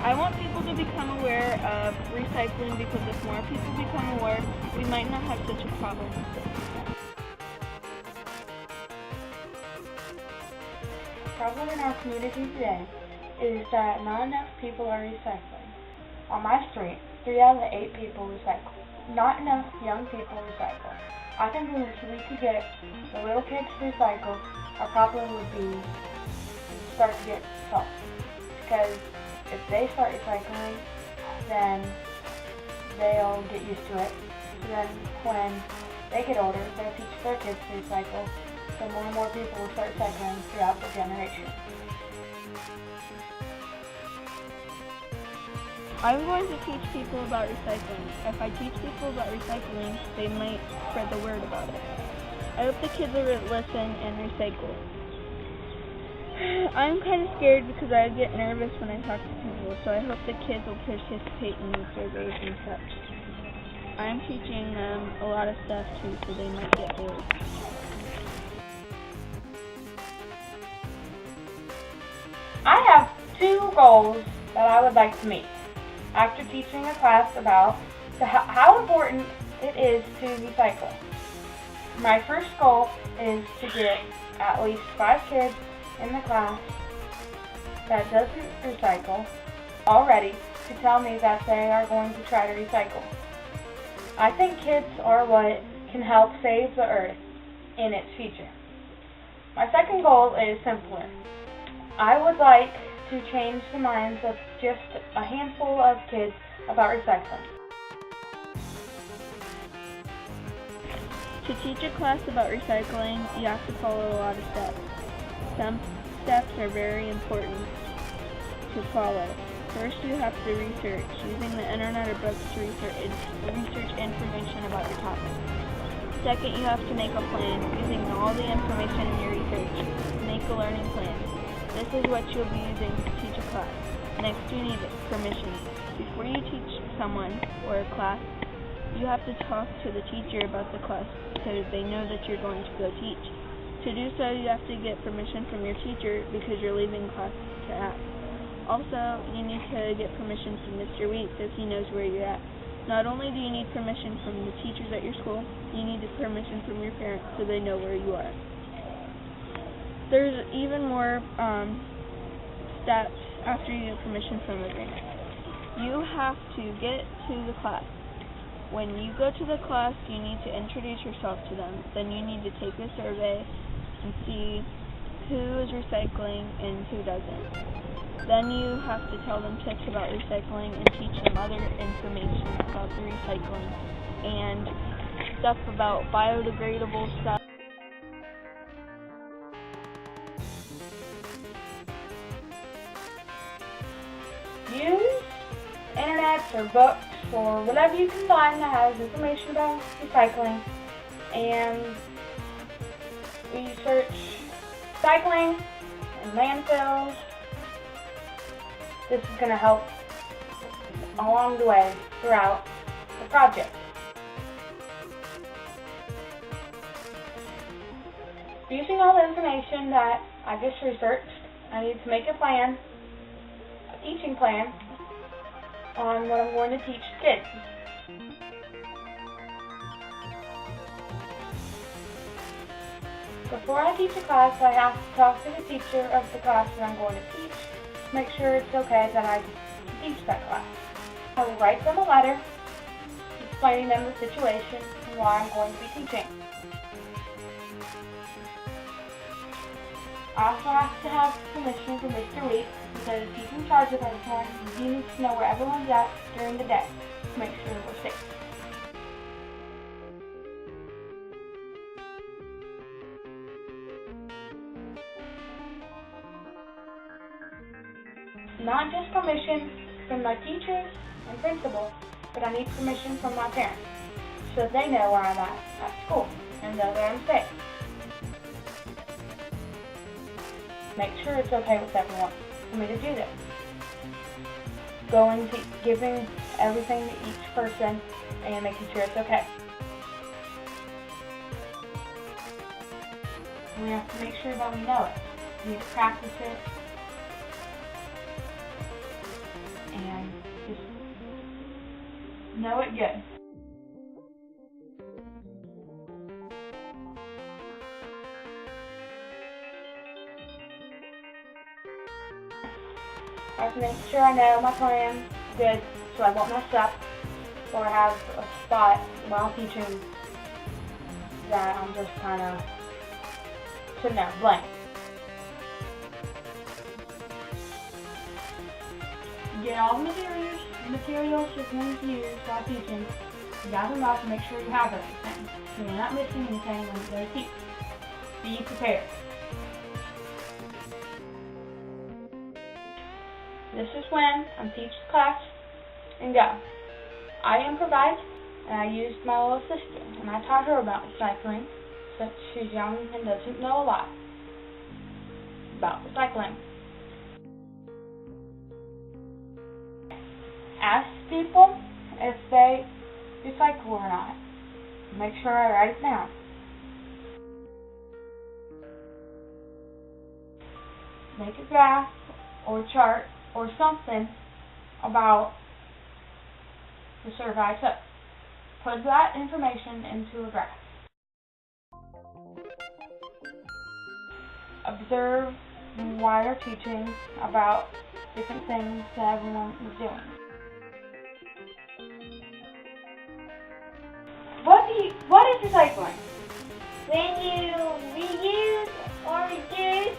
I want people to become aware of recycling because if more people become aware, we might not have such a problem. The problem in our community today is that not enough people are recycling. On my street, 3 out of the 8 people recycle. Not enough young people recycle. I think if we could get the little kids to recycle, our problem would be start to get solved. Because if they start recycling, then they'll get used to it. So then when they get older, they'll teach their kids to recycle. So more and more people will start recycling throughout the generation. I'm going to teach people about recycling. If I teach people about recycling, they might spread the word about it. I hope the kids will listen and recycle. I'm kind of scared because I get nervous when I talk to people, so I hope the kids will participate in the surveys and such. I'm teaching them a lot of stuff too, so they might get bored. I have 2 goals that I would like to meet after teaching a class about how important it is to recycle. My first goal is to get at least 5 kids in the class that doesn't recycle already to tell me that they are going to try to recycle. I think kids are what can help save the earth in its future. My second goal is simpler. I would like to change the minds of just a handful of kids about recycling. To teach a class about recycling, you have to follow a lot of steps. Some steps are very important to follow. First, you have to research, using the internet or books to research information about your topic. Second, you have to make a plan, using all the information in your research. Make a learning plan. This is what you'll be using to teach a class. Next, you need permission. Before you teach someone or a class, you have to talk to the teacher about the class so they know that you're going to go teach. To do so, you have to get permission from your teacher because you're leaving class to act. Also, you need to get permission from Mr. Weeks as he knows where you're at. Not only do you need permission from the teachers at your school, you need permission from your parents so they know where you are. There's even more steps after you get permission from the parents. You have to get to the class. When you go to the class, you need to introduce yourself to them. Then you need to take a survey and see who is recycling and who doesn't. Then you have to tell them tips about recycling and teach them other information about the recycling and stuff about biodegradable stuff. Use internets or books or whatever you can find that has information about recycling and research recycling and landfills. This is going to help along the way throughout the project. Using all the information that I just researched, I need to make a plan, a teaching plan, on what I'm going to teach kids. Before I teach a class, I have to talk to the teacher of the class that I'm going to teach to make sure it's okay that I teach that class. I will write them a letter explaining them the situation and why I'm going to be teaching. I also have to have permission from Mr. Weeks because he's in charge of everyone and he needs to know where everyone's at during the day to make sure we're safe. Not just permission from my teachers and principal, but I need permission from my parents so they know where I'm at school and know that I'm safe. Make sure it's okay with everyone for me to do this. Going to giving everything to each person and making sure it's okay. We have to make sure that we know it. We need to practice it. know it good. I have to make sure I know my plan good so I won't mess up or have a spot while teaching that I'm just kind of sitting there blank. Get all the materials you're going to use while teaching. Gather them up and make sure you have everything. So you're not missing anything when you go to teach. Be prepared. This is when I teach the class and go. I improvised and I used my little sister and I taught her about recycling since she's young and doesn't know a lot about recycling. Ask people if they recycle or not. Make sure I write it down. Make a graph or chart or something about the survey I took. Put that information into a graph. Observe while you're teaching about different things that everyone is doing. What is recycling? When you reuse or reduce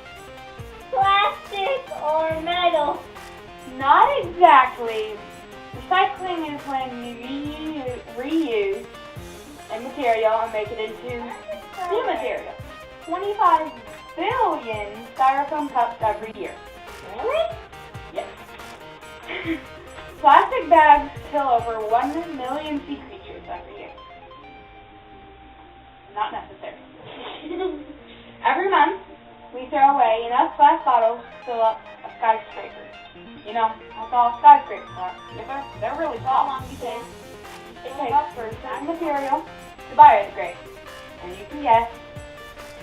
plastic or metal. Not exactly. Recycling is when you reuse a material and make it into new material. 25 billion styrofoam cups every year. Really? Yes. Plastic bags kill over 1 million sea creatures every year. Not necessary. Every month, we throw away enough glass bottles to fill up a skyscraper. You know, that's all skyscrapers are. They're really tall. How long do you think? It takes for a certain material to biodegrade. And you can guess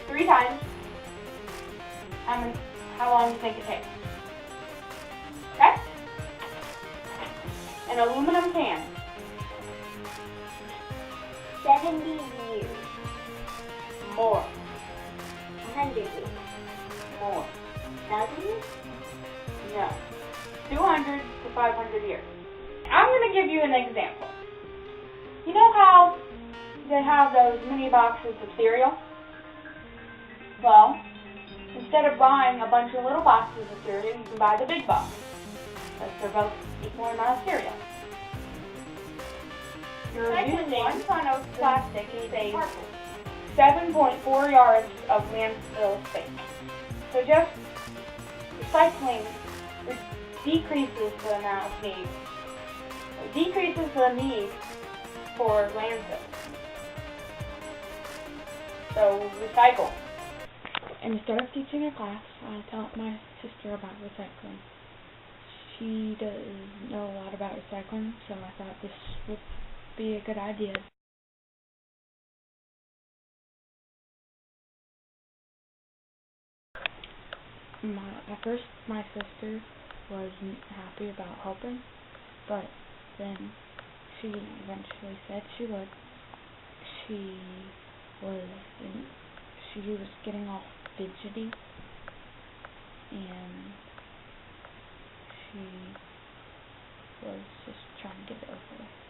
3 times how long you think it takes. Okay? An aluminum can. 70 years. More. 100 years. More. 1,000 years? No. 200 to 500 years. I'm going to give you an example. You know how they have those mini boxes of cereal? Well, instead of buying a bunch of little boxes of cereal, you can buy the big box. Because they're both equal amount of cereal. You're using 1 ton of plastic and save 7.4 yards of landfill space. So just recycling decreases the amount of need. It decreases the need for landfill. So recycle. Instead of teaching a class, I taught my sister about recycling. She doesn't know a lot about recycling, so I thought this would be a good idea. At first, my sister wasn't happy about helping, but then she eventually said she would. She was getting all fidgety, and she was just trying to get it over with.